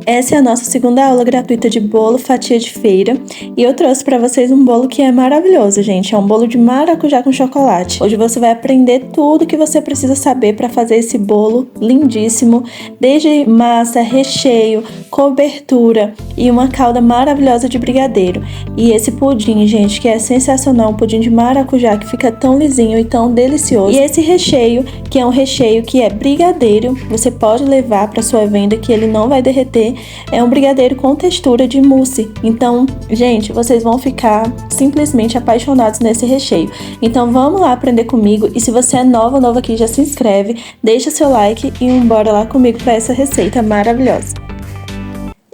Essa é a nossa segunda aula gratuita de bolo fatia de feira e eu trouxe para vocês um bolo que é maravilhoso, gente. É um bolo de maracujá com chocolate. Hoje você vai aprender tudo que você precisa saber para fazer esse bolo lindíssimo, desde massa, recheio, cobertura e uma calda maravilhosa de brigadeiro. E esse pudim, gente, que é sensacional, um pudim de maracujá que fica tão lisinho e tão delicioso. E esse recheio, que é um recheio que é brigadeiro, você pode levar para sua venda que ele não vai derreter. É um brigadeiro com textura de mousse. Então, gente, vocês vão ficar simplesmente apaixonados nesse recheio. Então, vamos lá aprender comigo. E se você é nova ou novo aqui, já se inscreve, deixa seu like e bora lá comigo para essa receita maravilhosa.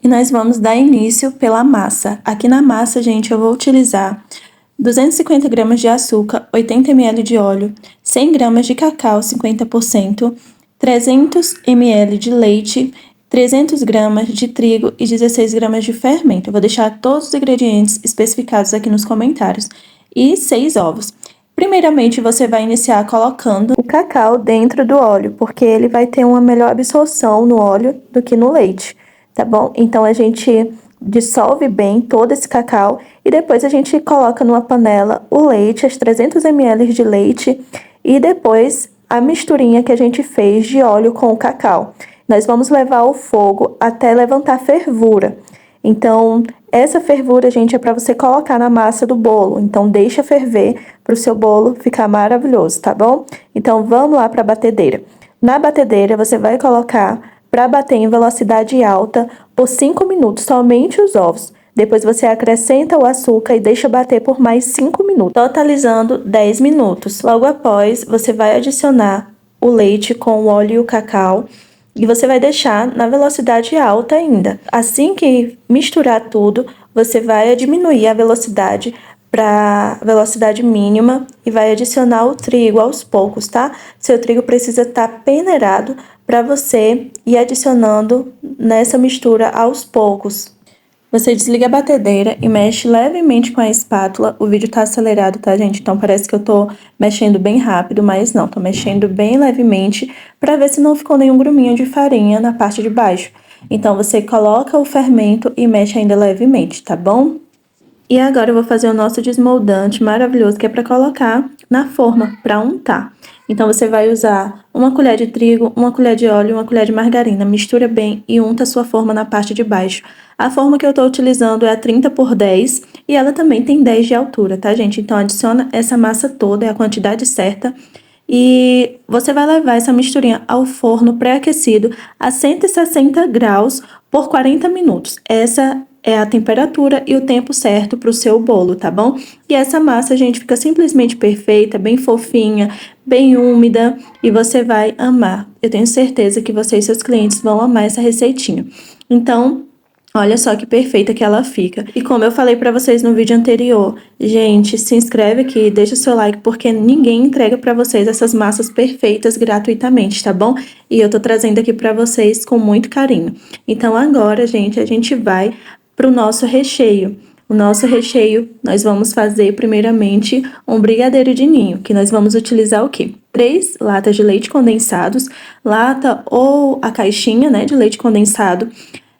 E nós vamos dar início pela massa. Aqui na massa, gente, eu vou utilizar 250 gramas de açúcar, 80 ml de óleo, 100 gramas de cacau 50%, 300 ml de leite, 300 gramas de trigo e 16 gramas de fermento. Eu vou deixar todos os ingredientes especificados aqui nos comentários. E 6 ovos. Primeiramente, você vai iniciar colocando o cacau dentro do óleo, porque ele vai ter uma melhor absorção no óleo do que no leite, tá bom? Então, a gente dissolve bem todo esse cacau e depois a gente coloca numa panela o leite, as 300 ml de leite e depois a misturinha que a gente fez de óleo com o cacau. Nós vamos levar o fogo até levantar fervura. Então, essa fervura, gente, é para você colocar na massa do bolo. Então, deixa ferver para o seu bolo ficar maravilhoso, tá bom? Então, vamos lá para a batedeira. Na batedeira, você vai colocar para bater em velocidade alta por 5 minutos, somente os ovos. Depois você acrescenta o açúcar e deixa bater por mais 5 minutos, totalizando 10 minutos. Logo após, você vai adicionar o leite com o óleo e o cacau e você vai deixar na velocidade alta ainda. Assim que misturar tudo, você vai diminuir a velocidade para velocidade mínima e vai adicionar o trigo aos poucos, tá? Seu trigo precisa estar peneirado para você ir adicionando nessa mistura aos poucos. Você desliga a batedeira e mexe levemente com a espátula. O vídeo tá acelerado, tá, gente? Então parece que eu tô mexendo bem rápido, mas não, tô mexendo bem levemente para ver se não ficou nenhum gruminho de farinha na parte de baixo. Então você coloca o fermento e mexe ainda levemente, tá bom? E agora eu vou fazer o nosso desmoldante maravilhoso, que é para colocar na forma, para untar. Então, você vai usar uma colher de trigo, uma colher de óleo e uma colher de margarina. Mistura bem e unta a sua forma na parte de baixo. A forma que eu estou utilizando é a 30 por 10 e ela também tem 10 de altura, tá, gente? Então, adiciona essa massa toda, é a quantidade certa. E você vai levar essa misturinha ao forno pré-aquecido a 160 graus por 40 minutos. Essa é a temperatura e o tempo certo para o seu bolo, tá bom? E essa massa, gente, fica simplesmente perfeita, bem fofinha, bem úmida e você vai amar. Eu tenho certeza que você e seus clientes vão amar essa receitinha. Então, olha só que perfeita que ela fica. E como eu falei pra vocês no vídeo anterior, gente, se inscreve aqui, deixa o seu like, porque ninguém entrega pra vocês essas massas perfeitas gratuitamente, tá bom? E eu tô trazendo aqui pra vocês com muito carinho. Então agora, gente, a gente vai pro nosso recheio. O nosso recheio, nós vamos fazer primeiramente um brigadeiro de ninho, que nós vamos utilizar o quê? 3 latas de leite condensados, lata ou a caixinha, né, de leite condensado,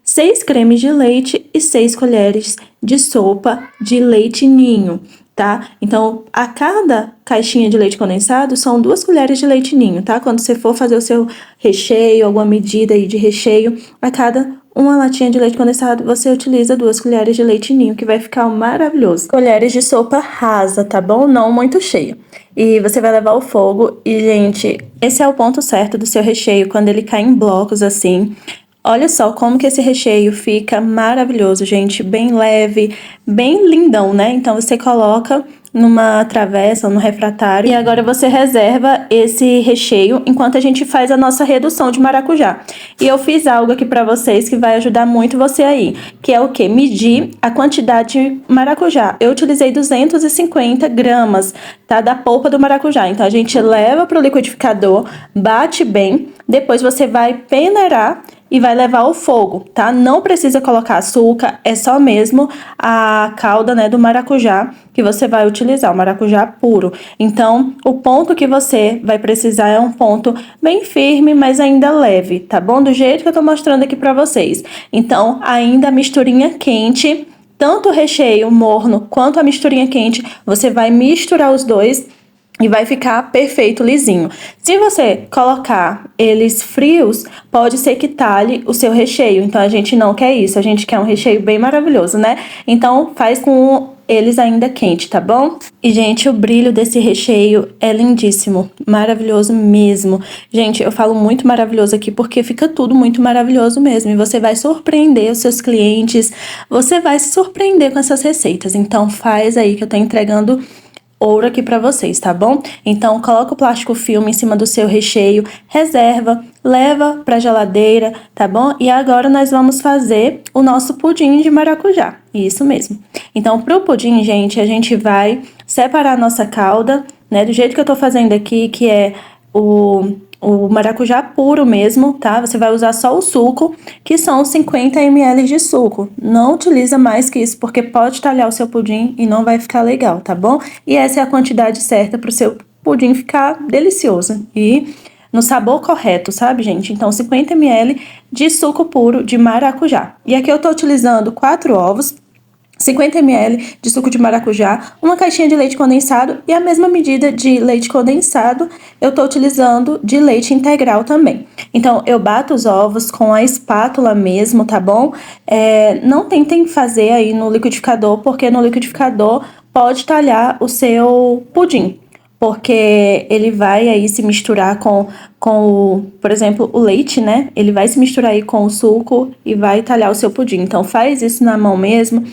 6 cremes de leite e 6 colheres de sopa de leite ninho, tá? Então, a cada caixinha de leite condensado são 2 colheres de leite ninho, tá? Quando você for fazer o seu recheio, alguma medida aí de recheio, a cada uma latinha de leite condensado, você utiliza 2 colheres de leite ninho, que vai ficar maravilhoso. Colheres de sopa rasa, tá bom? Não muito cheia. E você vai levar ao fogo e, gente, esse é o ponto certo do seu recheio, quando ele cai em blocos assim. Olha só como que esse recheio fica maravilhoso, gente, bem leve, bem lindão, né? Então, você coloca numa travessa ou no refratário e agora você reserva esse recheio enquanto a gente faz a nossa redução de maracujá. E eu fiz algo aqui pra vocês que vai ajudar muito você aí, que é o quê? Medir a quantidade de maracujá. Eu utilizei 250 gramas, tá? Da polpa do maracujá. Então, a gente leva pro liquidificador, bate bem, depois você vai peneirar e vai levar ao fogo, tá? Não precisa colocar açúcar, é só mesmo a calda, né, do maracujá que você vai utilizar, o maracujá puro. Então, o ponto que você vai precisar é um ponto bem firme, mas ainda leve, tá bom? Do jeito que eu tô mostrando aqui pra vocês. Então, ainda a misturinha quente, tanto o recheio morno quanto a misturinha quente, você vai misturar os dois e vai ficar perfeito, lisinho. Se você colocar eles frios, pode ser que talhe o seu recheio. Então, a gente não quer isso. A gente quer um recheio bem maravilhoso, né? Então, faz com eles ainda quente, tá bom? E, gente, o brilho desse recheio é lindíssimo. Maravilhoso mesmo. Gente, eu falo muito maravilhoso aqui porque fica tudo muito maravilhoso mesmo. E você vai surpreender os seus clientes. Você vai se surpreender com essas receitas. Então, faz aí que eu tô entregando ouro aqui pra vocês, tá bom? Então, coloca o plástico filme em cima do seu recheio, reserva, leva pra geladeira, tá bom? E agora nós vamos fazer o nosso pudim de maracujá, isso mesmo. Então, pro pudim, gente, a gente vai separar a nossa calda, né? Do jeito que eu tô fazendo aqui, que é o maracujá puro mesmo, tá? Você vai usar só o suco, que são 50 ml de suco. Não utiliza mais que isso, porque pode talhar o seu pudim e não vai ficar legal, tá bom? E essa é a quantidade certa pro seu pudim ficar delicioso e no sabor correto, sabe, gente? Então, 50 ml de suco puro de maracujá. E aqui eu tô utilizando 4 ovos, 50 ml de suco de maracujá, uma caixinha de leite condensado e a mesma medida de leite condensado eu tô utilizando de leite integral também. Então, eu bato os ovos com a espátula mesmo, tá bom? Não tentem fazer aí no liquidificador, porque no liquidificador pode talhar o seu pudim, porque ele vai aí se misturar por exemplo, o leite, né? Ele vai se misturar aí com o suco e vai talhar o seu pudim. Então, faz isso na mão mesmo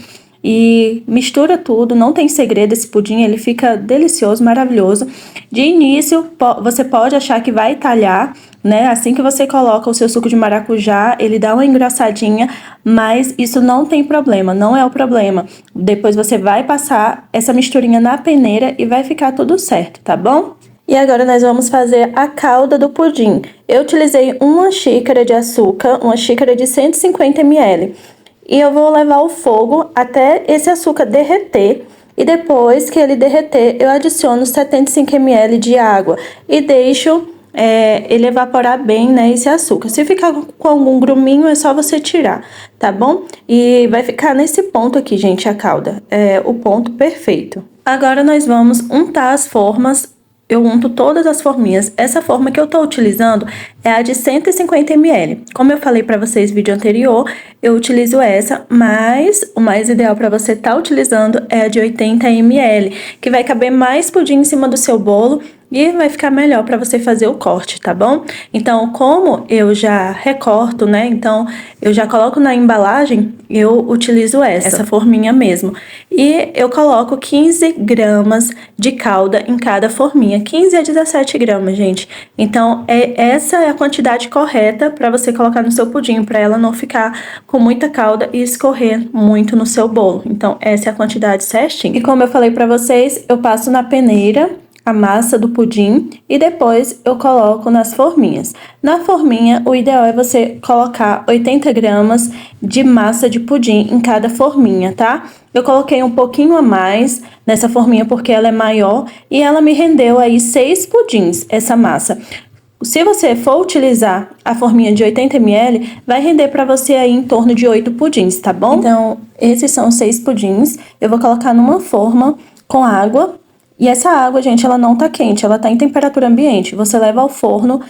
e mistura tudo, não tem segredo esse pudim, ele fica delicioso, maravilhoso. De início, você pode achar que vai talhar, né? Assim que você coloca o seu suco de maracujá, ele dá uma engrossadinha, mas isso não tem problema, não é o problema. Depois você vai passar essa misturinha na peneira e vai ficar tudo certo, tá bom? E agora nós vamos fazer a calda do pudim. Eu utilizei uma xícara de açúcar, uma xícara de 150 ml. E eu vou levar ao fogo até esse açúcar derreter. E depois que ele derreter, eu adiciono 75 ml de água e deixo ele evaporar bem, né, esse açúcar. Se ficar com algum gruminho, é só você tirar, tá bom? E vai ficar nesse ponto aqui, gente, a calda. É o ponto perfeito. Agora nós vamos untar as formas. Eu unto todas as forminhas. Essa forma que eu tô utilizando é a de 150 ml. Como eu falei pra vocês no vídeo anterior, eu utilizo essa, mas o mais ideal pra você tá utilizando é a de 80 ml, que vai caber mais pudim em cima do seu bolo e vai ficar melhor para você fazer o corte, tá bom? Então, como eu já recorto, né? Então, eu já coloco na embalagem, eu utilizo essa forminha mesmo. E eu coloco 15 gramas de calda em cada forminha, 15 a 17 gramas, gente. Então, essa é a quantidade correta para você colocar no seu pudim, para ela não ficar com muita calda e escorrer muito no seu bolo. Então, essa é a quantidade certinha. E como eu falei para vocês, eu passo na peneira a massa do pudim e depois eu coloco nas forminhas. Na forminha, o ideal é você colocar 80 gramas de massa de pudim em cada forminha, tá? Eu coloquei um pouquinho a mais nessa forminha porque ela é maior e ela me rendeu aí 6 pudins, essa massa. Se você for utilizar a forminha de 80 ml, vai render para você aí em torno de 8 pudins, tá bom? Então, esses são 6 pudins. Eu vou colocar numa forma com água. E essa água, gente, ela não tá quente, ela tá em temperatura ambiente. Você leva ao forno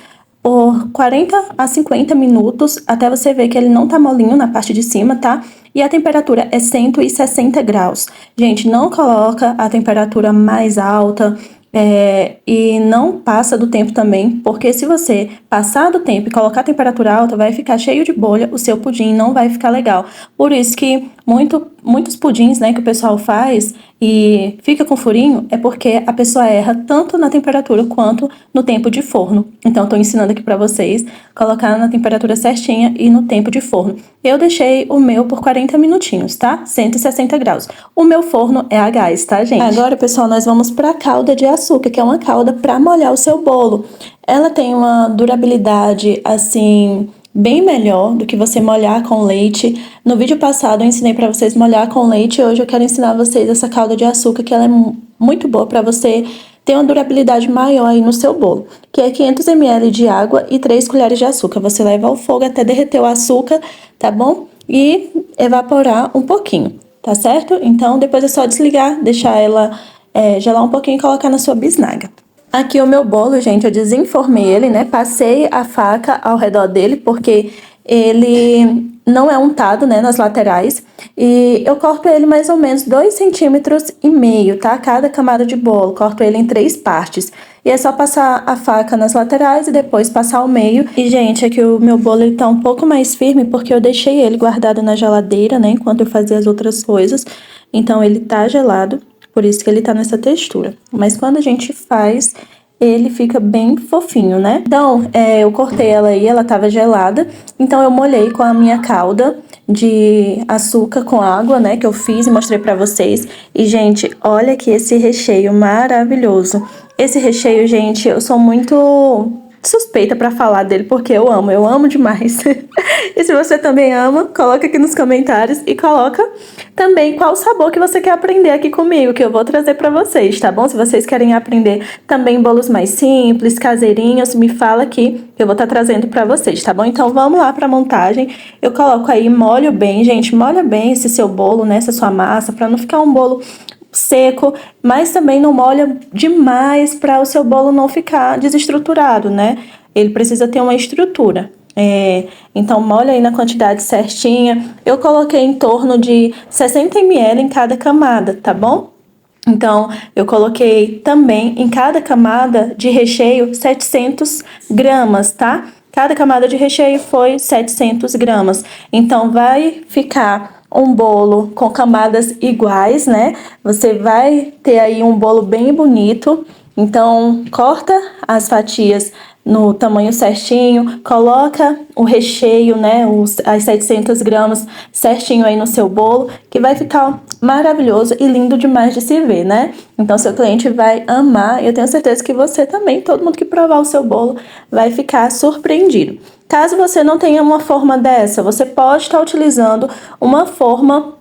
por 40 a 50 minutos, até você ver que ele não tá molinho na parte de cima, tá? E a temperatura é 160 graus. Gente, não coloca a temperatura mais alta, e não passa do tempo também, porque se você passar do tempo e colocar a temperatura alta, vai ficar cheio de bolha, o seu pudim não vai ficar legal. Por isso que muitos pudins, né, que o pessoal faz e fica com furinho, é porque a pessoa erra tanto na temperatura quanto no tempo de forno. Então, tô ensinando aqui pra vocês colocar na temperatura certinha e no tempo de forno. Eu deixei o meu por 40 minutinhos, tá? 160 graus. O meu forno é a gás, tá, gente? Agora, pessoal, nós vamos pra calda de açúcar, que é uma calda pra molhar o seu bolo. Ela tem uma durabilidade, assim, bem melhor do que você molhar com leite. No vídeo passado eu ensinei para vocês molhar com leite, hoje eu quero ensinar vocês essa calda de açúcar, que ela é muito boa para você ter uma durabilidade maior aí no seu bolo, que é 500 ml de água e 3 colheres de açúcar. Você leva ao fogo até derreter o açúcar, tá bom? E evaporar um pouquinho, tá certo? Então depois é só desligar, deixar ela gelar um pouquinho e colocar na sua bisnaga. Aqui o meu bolo, gente, eu desenformei ele, né? Passei a faca ao redor dele, porque ele não é untado, né, nas laterais. E eu corto ele mais ou menos 2,5 centímetros, tá? Cada camada de bolo, corto ele em 3 partes. E é só passar a faca nas laterais e depois passar ao meio. E, gente, aqui o meu bolo ele tá um pouco mais firme, porque eu deixei ele guardado na geladeira, né, enquanto eu fazia as outras coisas. Então, ele tá gelado. Por isso que ele tá nessa textura. Mas quando a gente faz, ele fica bem fofinho, né? Então, eu cortei ela aí, ela tava gelada. Então, eu molhei com a minha calda de açúcar com água, né? Que eu fiz e mostrei pra vocês. E, gente, olha aqui esse recheio maravilhoso. Esse recheio, gente, eu sou muito suspeita pra falar dele, porque eu amo demais. E se você também ama, coloca aqui nos comentários e coloca também qual sabor que você quer aprender aqui comigo, que eu vou trazer pra vocês, tá bom? Se vocês querem aprender também bolos mais simples, caseirinhos, me fala aqui, que eu vou estar trazendo pra vocês, tá bom? Então vamos lá pra montagem. Eu coloco aí, molho bem, gente, molha bem esse seu bolo, né, essa sua massa, pra não ficar um bolo seco, mas também não molha demais para o seu bolo não ficar desestruturado, né? Ele precisa ter uma estrutura. Então molha aí na quantidade certinha. Eu coloquei em torno de 60 ml em cada camada, tá bom? Então, eu coloquei também em cada camada de recheio 700 gramas, tá? Cada camada de recheio foi 700 gramas. Então, vai ficar um bolo com camadas iguais, né? Você vai ter aí um bolo bem bonito. Então, corta as fatias no tamanho certinho, coloca o recheio, né, as 700 gramas certinho aí no seu bolo, que vai ficar maravilhoso e lindo demais de se ver, né? Então, seu cliente vai amar, eu tenho certeza que você também, todo mundo que provar o seu bolo vai ficar surpreendido. Caso você não tenha uma forma dessa, você pode estar utilizando uma forma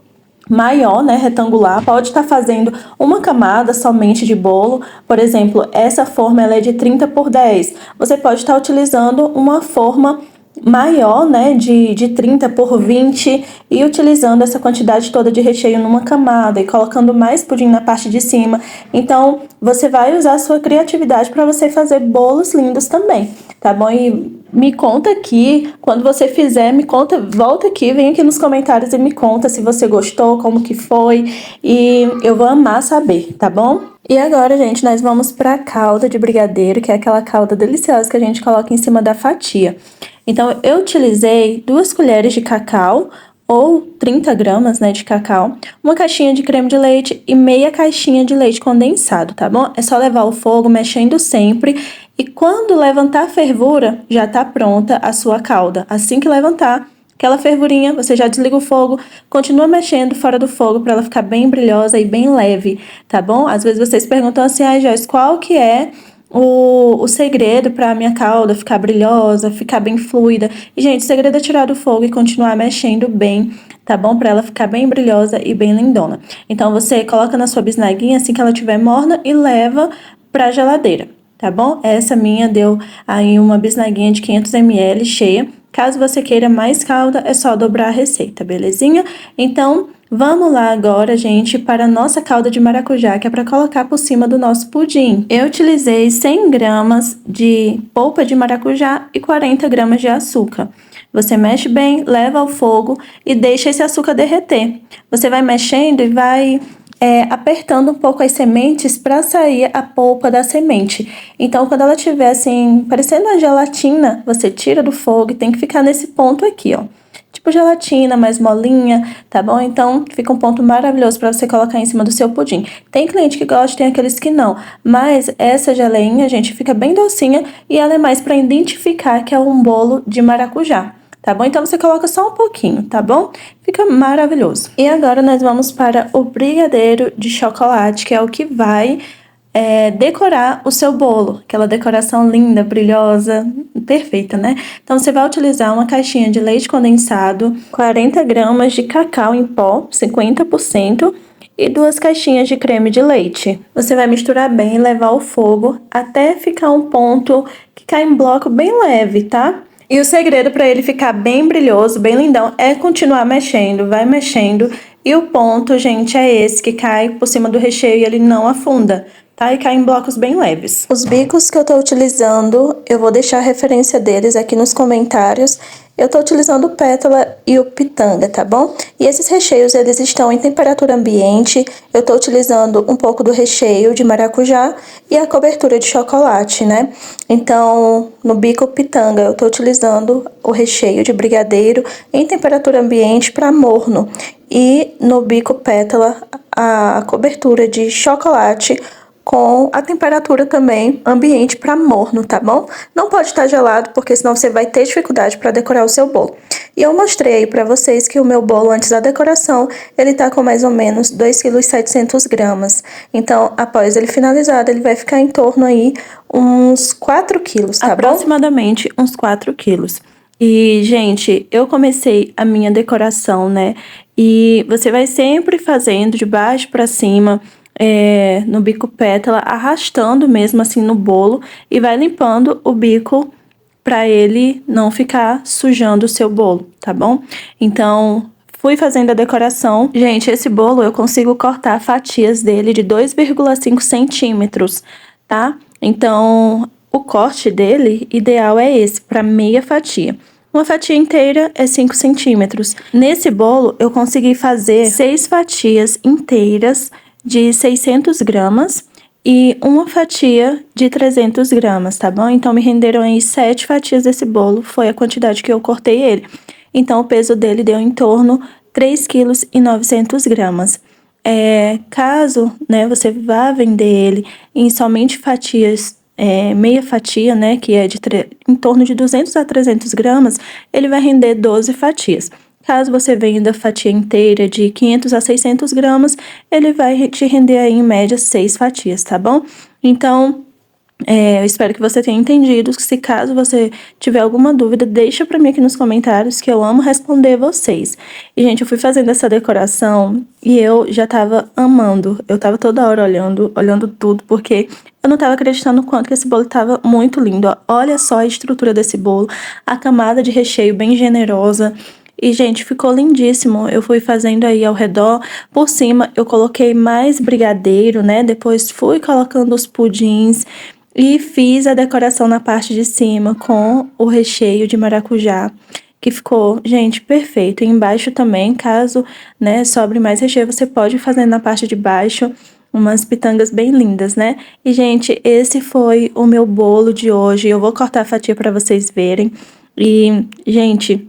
maior, né, retangular, pode estar fazendo uma camada somente de bolo. Por exemplo, essa forma ela é de 30 por 10. Você pode estar utilizando uma forma maior, né, de 30 por 20 e utilizando essa quantidade toda de recheio numa camada e colocando mais pudim na parte de cima. Então, você vai usar a sua criatividade para você fazer bolos lindos também, tá bom? E me conta aqui, quando você fizer, me conta, volta aqui, vem aqui nos comentários e me conta se você gostou, como que foi, e eu vou amar saber, tá bom? E agora, gente, nós vamos para a calda de brigadeiro, que é aquela calda deliciosa que a gente coloca em cima da fatia. Então, eu utilizei 2 colheres de cacau, ou 30 gramas, né, de cacau, uma caixinha de creme de leite e meia caixinha de leite condensado, tá bom? É só levar ao fogo, mexendo sempre, e quando levantar a fervura, já tá pronta a sua calda. Assim que levantar aquela fervurinha, você já desliga o fogo, continua mexendo fora do fogo para ela ficar bem brilhosa e bem leve, tá bom? Às vezes vocês perguntam assim, Joyce, qual que é o segredo para a minha calda ficar brilhosa, ficar bem fluida? E, gente, o segredo é tirar do fogo e continuar mexendo bem, tá bom? Para ela ficar bem brilhosa e bem lindona. Então, você coloca na sua bisnaguinha assim que ela estiver morna e leva pra geladeira, tá bom? Essa minha deu aí uma bisnaguinha de 500 ml cheia. Caso você queira mais calda, é só dobrar a receita, belezinha? Então, vamos lá agora, gente, para a nossa calda de maracujá, que é para colocar por cima do nosso pudim. Eu utilizei 100 gramas de polpa de maracujá e 40 gramas de açúcar. Você mexe bem, leva ao fogo e deixa esse açúcar derreter. Você vai mexendo e vai apertando um pouco as sementes para sair a polpa da semente. Então, quando ela estiver assim, parecendo uma gelatina, você tira do fogo e tem que ficar nesse ponto aqui, ó. Tipo gelatina, mais molinha, tá bom? Então, fica um ponto maravilhoso para você colocar em cima do seu pudim. Tem cliente que gosta, tem aqueles que não. Mas essa geleinha, gente, fica bem docinha e ela é mais para identificar que é um bolo de maracujá. Tá bom? Então, você coloca só um pouquinho, tá bom? Fica maravilhoso. E agora, nós vamos para o brigadeiro de chocolate, que é o que vai decorar o seu bolo. Aquela decoração linda, brilhosa, perfeita, né? Então, você vai utilizar uma caixinha de leite condensado, 40 gramas de cacau em pó, 50%, e 2 caixinhas de creme de leite. Você vai misturar bem e levar ao fogo até ficar um ponto que cai em bloco bem leve, tá? E o segredo para ele ficar bem brilhoso, bem lindão, é continuar mexendo, vai mexendo. E o ponto, gente, é esse que cai por cima do recheio e ele não afunda, tá? E cai em blocos bem leves. Os bicos que eu tô utilizando, eu vou deixar a referência deles aqui nos comentários. Eu tô utilizando o pétala e o pitanga, tá bom? E esses recheios, eles estão em temperatura ambiente. Eu tô utilizando um pouco do recheio de maracujá e a cobertura de chocolate, né? Então, no bico pitanga, eu tô utilizando o recheio de brigadeiro em temperatura ambiente para morno. E no bico pétala, a cobertura de chocolate com a temperatura também ambiente para morno, tá bom? Não pode estar gelado, porque senão você vai ter dificuldade para decorar o seu bolo. E eu mostrei aí para vocês que o meu bolo, antes da decoração, ele tá com mais ou menos 2,7 kg. Então, após ele finalizado, ele vai ficar em torno aí uns 4 quilos, tá bom? Aproximadamente uns 4 quilos. E, gente, eu comecei a minha decoração, né? E você vai sempre fazendo de baixo para cima, no bico pétala, arrastando mesmo assim no bolo e vai limpando o bico para ele não ficar sujando o seu bolo, tá bom? Então, fui fazendo a decoração. Gente, esse bolo eu consigo cortar fatias dele de 2,5 centímetros, tá? Então, o corte dele ideal é esse, para meia fatia. Uma fatia inteira é 5 centímetros. Nesse bolo, eu consegui fazer 6 fatias inteiras de 600 gramas e uma fatia de 300 gramas, tá bom? Então, me renderam aí 7 fatias desse bolo, foi a quantidade que eu cortei ele. Então, o peso dele deu em torno 3,9 kg. Caso, né, você vá vender ele em somente fatias, meia fatia, né, que é em torno de 200 a 300 gramas, ele vai render 12 fatias. Caso você venda fatia inteira de 500 a 600 gramas, ele vai te render aí em média 6 fatias, tá bom? Então, eu espero que você tenha entendido. Se caso você tiver alguma dúvida, deixa pra mim aqui nos comentários que eu amo responder vocês. E, gente, eu fui fazendo essa decoração e eu já tava amando. Eu tava toda hora olhando tudo, porque eu não tava acreditando o quanto que esse bolo tava muito lindo. Ó. Olha só a estrutura desse bolo, a camada de recheio bem generosa. E, gente, ficou lindíssimo. Eu fui fazendo aí ao redor. Por cima, eu coloquei mais brigadeiro, né? Depois fui colocando os pudins e fiz a decoração na parte de cima com o recheio de maracujá, que ficou, gente, perfeito. E embaixo também, caso, né, sobre mais recheio, você pode fazer na parte de baixo umas pitangas bem lindas, né? E, gente, esse foi o meu bolo de hoje. Eu vou cortar a fatia para vocês verem. E, gente,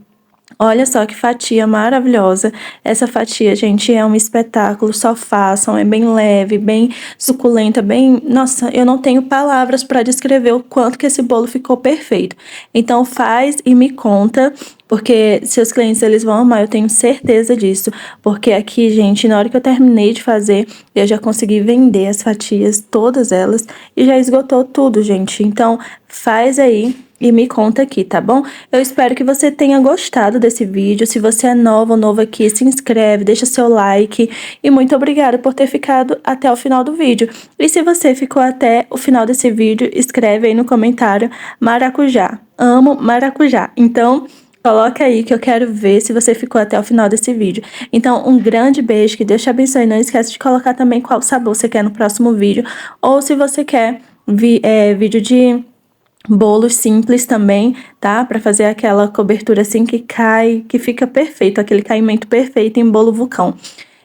olha só que fatia maravilhosa. Essa fatia, gente, é um espetáculo. Só façam, é bem leve, bem suculenta, bem... Nossa, eu não tenho palavras para descrever o quanto que esse bolo ficou perfeito. Então faz e me conta, porque seus clientes, eles vão amar, eu tenho certeza disso. Porque aqui, gente, na hora que eu terminei de fazer, eu já consegui vender as fatias, todas elas, e já esgotou tudo, gente. Então, faz aí e me conta aqui, tá bom? Eu espero que você tenha gostado desse vídeo. Se você é nova ou novo aqui, se inscreve, deixa seu like. E muito obrigada por ter ficado até o final do vídeo. E se você ficou até o final desse vídeo, escreve aí no comentário maracujá. Amo maracujá. Então, coloca aí que eu quero ver se você ficou até o final desse vídeo. Então, um grande beijo, que Deus te abençoe. Não esquece de colocar também qual sabor você quer no próximo vídeo. Ou se você quer vídeo de bolos simples também, tá? Pra fazer aquela cobertura assim que cai, que fica perfeito, aquele caimento perfeito em bolo vulcão.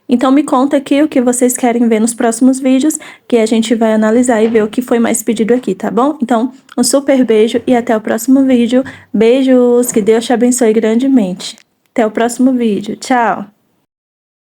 Então me conta aqui o que vocês querem ver nos próximos vídeos, que a gente vai analisar e ver o que foi mais pedido aqui, tá bom? Então, um super beijo e até o próximo vídeo. Beijos, que Deus te abençoe grandemente. Até o próximo vídeo. Tchau!